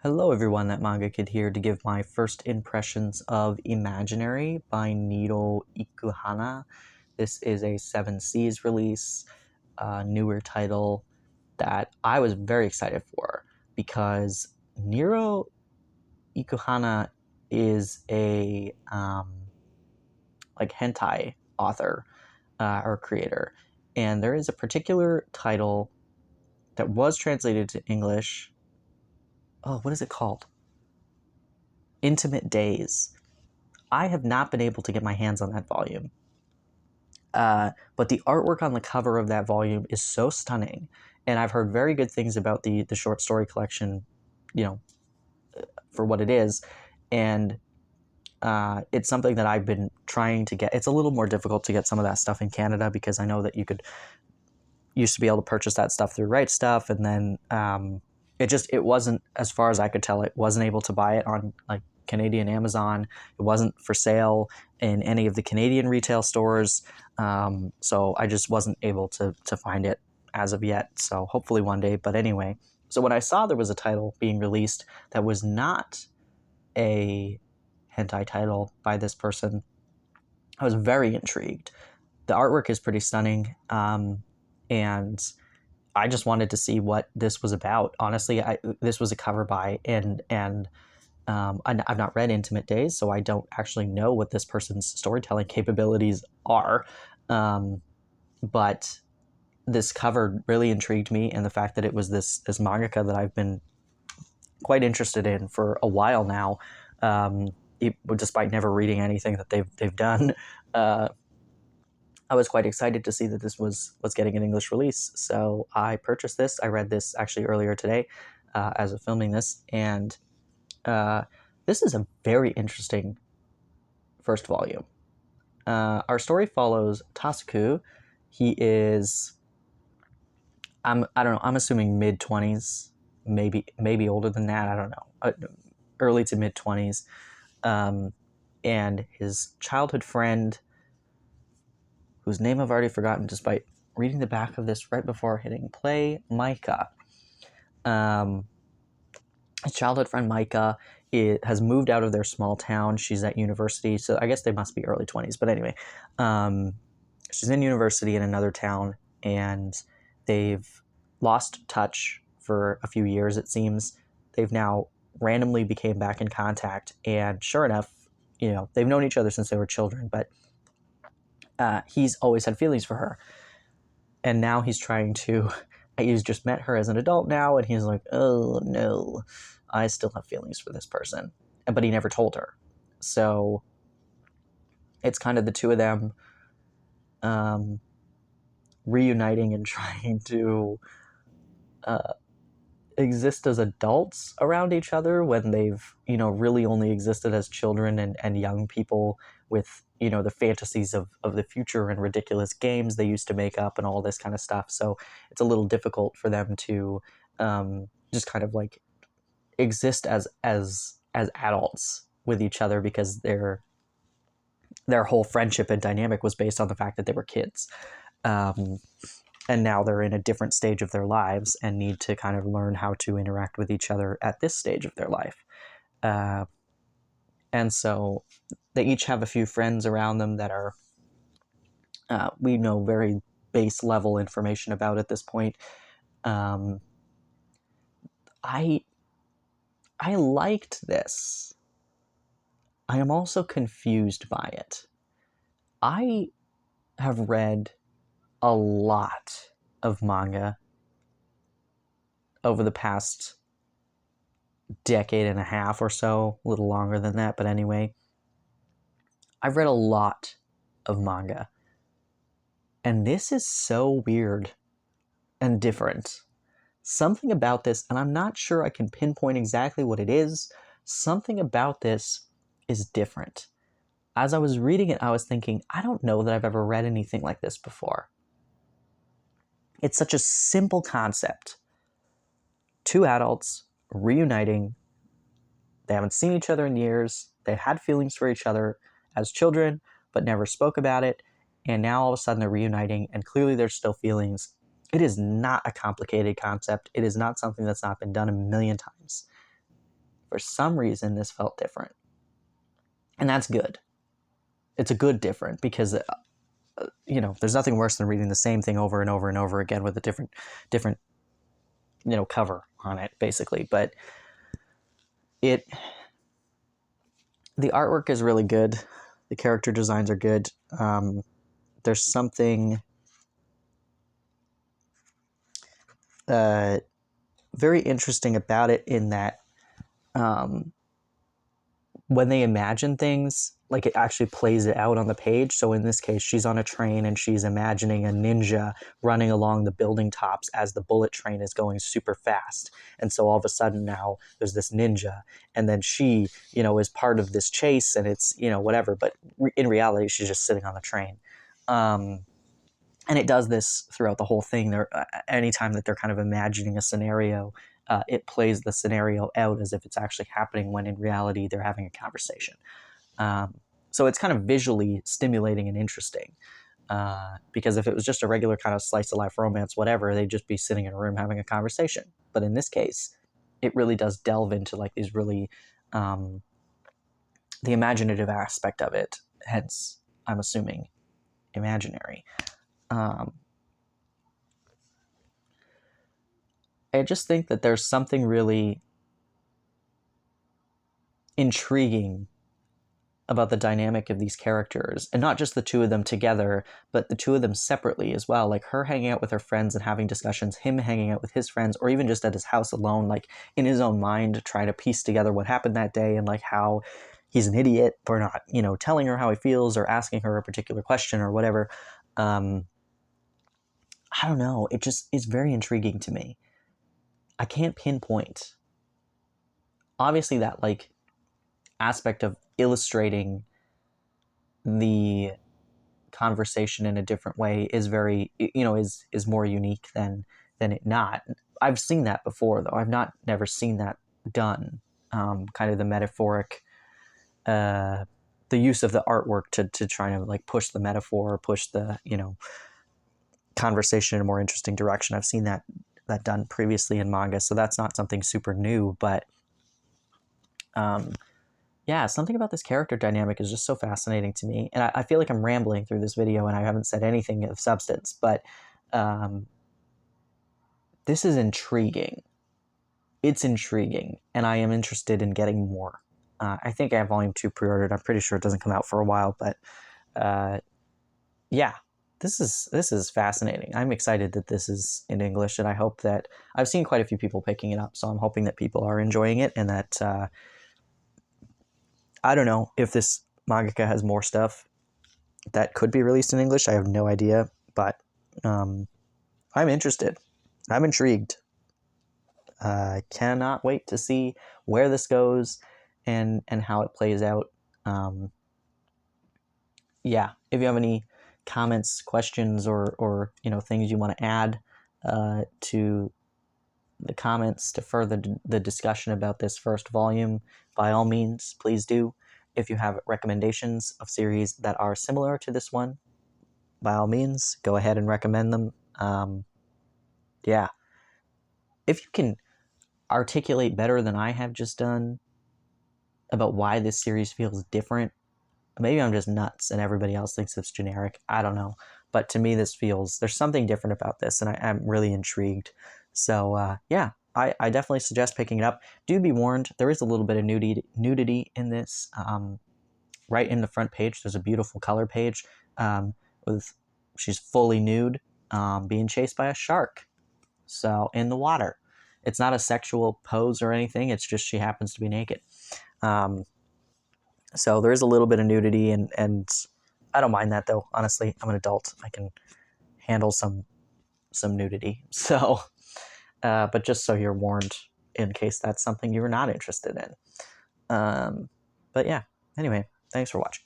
Hello everyone, that Manga Kid here to give my first impressions of Imaginary by Niro Ikuhana. This is a 7 Seas release, a newer title that I was very excited for because Niro Ikuhana is a hentai author or creator, and there is a particular title that was translated to English. Oh, what is it called? Intimate Days. I have not been able to get my hands on that volume. But the artwork on the cover of that volume is so stunning, and I've heard very good things about the short story collection, for what it is, and it's something that I've been trying to get. It's a little more difficult to get some of that stuff in Canada because I know that used to be able to purchase that stuff through Right Stuff, and then it wasn't, as far as I could tell, it wasn't able to buy it on Canadian Amazon. It wasn't for sale in any of the Canadian retail stores, so I just wasn't able to find it as of yet, so hopefully one day. But anyway, so when I saw there was a title being released that was not a hentai title by this person, I was very intrigued. The artwork is pretty stunning, and I just wanted to see what this was about. Honestly, this was a cover by, and I've not read Intimate Days, so I don't actually know what this person's storytelling capabilities are. But this cover really intrigued me, and the fact that it was this mangaka that I've been quite interested in for a while now, despite never reading anything that they've done. I was quite excited to see that this was getting an English release, so I purchased this. I read this actually earlier today as of filming this, and this is a very interesting first volume. Our story follows Tasuku. He is, I don't know, I'm assuming mid-20s, maybe older than that, I don't know, early to mid-20s, and his childhood friend, whose name I've already forgotten just by reading the back of this right before hitting play, Micah. His childhood friend Micah has moved out of their small town. She's at university, so I guess they must be early 20s. But anyway, she's in university in another town, and they've lost touch for a few years, it seems. They've now randomly became back in contact, and sure enough, they've known each other since they were children, but he's always had feelings for her. And now he's just met her as an adult now, and he's like, oh no, I still have feelings for this person. But he never told her. So it's kind of the two of them reuniting and trying to exist as adults around each other when they've, really only existed as children and young people with, the fantasies of the future and ridiculous games they used to make up and all this kind of stuff. So it's a little difficult for them to just kind of exist as adults with each other, because their whole friendship and dynamic was based on the fact that they were kids. And now they're in a different stage of their lives and need to kind of learn how to interact with each other at this stage of their life. And so they each have a few friends around them that are, we know very base level information about at this point. I liked this. I am also confused by it. I have read a lot of manga over the past decade and a half or so, a little longer than that, but anyway, I've read a lot of manga, and this is so weird and different. Something about this, and I'm not sure I can pinpoint exactly what it is, something about this is different. As I was reading it, I was thinking, I don't know that I've ever read anything like this before. It's such a simple concept. Two adults reuniting. They haven't seen each other in years. They had feelings for each other as children, but never spoke about it. And now all of a sudden they're reuniting, and clearly there's still feelings. It is not a complicated concept. It is not something that's not been done a million times. For some reason, this felt different. And that's good. It's a good different, because there's nothing worse than reading the same thing over and over and over again with a different cover on it, basically. But the artwork is really good. The character designs are good. There's something very interesting about it, in that when they imagine things, like, it actually plays it out on the page. So in this case, she's on a train and she's imagining a ninja running along the building tops as the bullet train is going super fast. And so all of a sudden now there's this ninja, and then she, is part of this chase, and it's, whatever. But in reality, she's just sitting on the train. And it does this throughout the whole thing. Anytime that they're kind of imagining a scenario, it plays the scenario out as if it's actually happening, when in reality they're having a conversation. So it's kind of visually stimulating and interesting, because if it was just a regular kind of slice of life romance, whatever, they'd just be sitting in a room having a conversation. But in this case, it really does delve into like these really the imaginative aspect of it. Hence, I'm assuming imaginary. I just think that there's something really intriguing about the dynamic of these characters, and not just the two of them together, but the two of them separately as well. Like her hanging out with her friends and having discussions, him hanging out with his friends, or even just at his house alone, like in his own mind, trying to piece together what happened that day, and like how he's an idiot for not, telling her how he feels or asking her a particular question or whatever. I don't know. It just is very intriguing to me. I can't pinpoint. Obviously, that like aspect of illustrating the conversation in a different way is very, is more unique than it not. I've seen that before, though. I've never seen that done. Kind of the metaphoric, the use of the artwork to try to like push the metaphor, or push the conversation in a more interesting direction. I've seen that done previously in manga, so that's not something super new. But yeah, something about this character dynamic is just so fascinating to me. And I feel like I'm rambling through this video and I haven't said anything of substance, but this is intriguing. It's intriguing, and I am interested in getting more. I think I have Volume 2 pre-ordered. I'm pretty sure it doesn't come out for a while, but yeah, this is fascinating. I'm excited that this is in English, and I hope that I've seen quite a few people picking it up, so I'm hoping that people are enjoying it, and that I don't know if this mangaka has more stuff that could be released in English. I have no idea, but I'm interested. I'm intrigued. I cannot wait to see where this goes and how it plays out. Yeah, if you have any comments, questions, or things you want to add to the comments to further the discussion about this first volume, by all means, please do. If you have recommendations of series that are similar to this one, by all means, go ahead and recommend them. Yeah. If you can articulate better than I have just done about why this series feels different, maybe I'm just nuts and everybody else thinks it's generic. I don't know. But to me, there's something different about this, and I'm really intrigued. So, yeah, I definitely suggest picking it up. Do be warned, there is a little bit of nudity in this. Right in the front page, there's a beautiful color page with she's fully nude, being chased by a shark. So, in the water. It's not a sexual pose or anything. It's just she happens to be naked. So there is a little bit of nudity, and I don't mind that, though. Honestly, I'm an adult. I can handle some nudity. So, but just so you're warned in case that's something you're not interested in. But yeah, anyway, thanks for watching.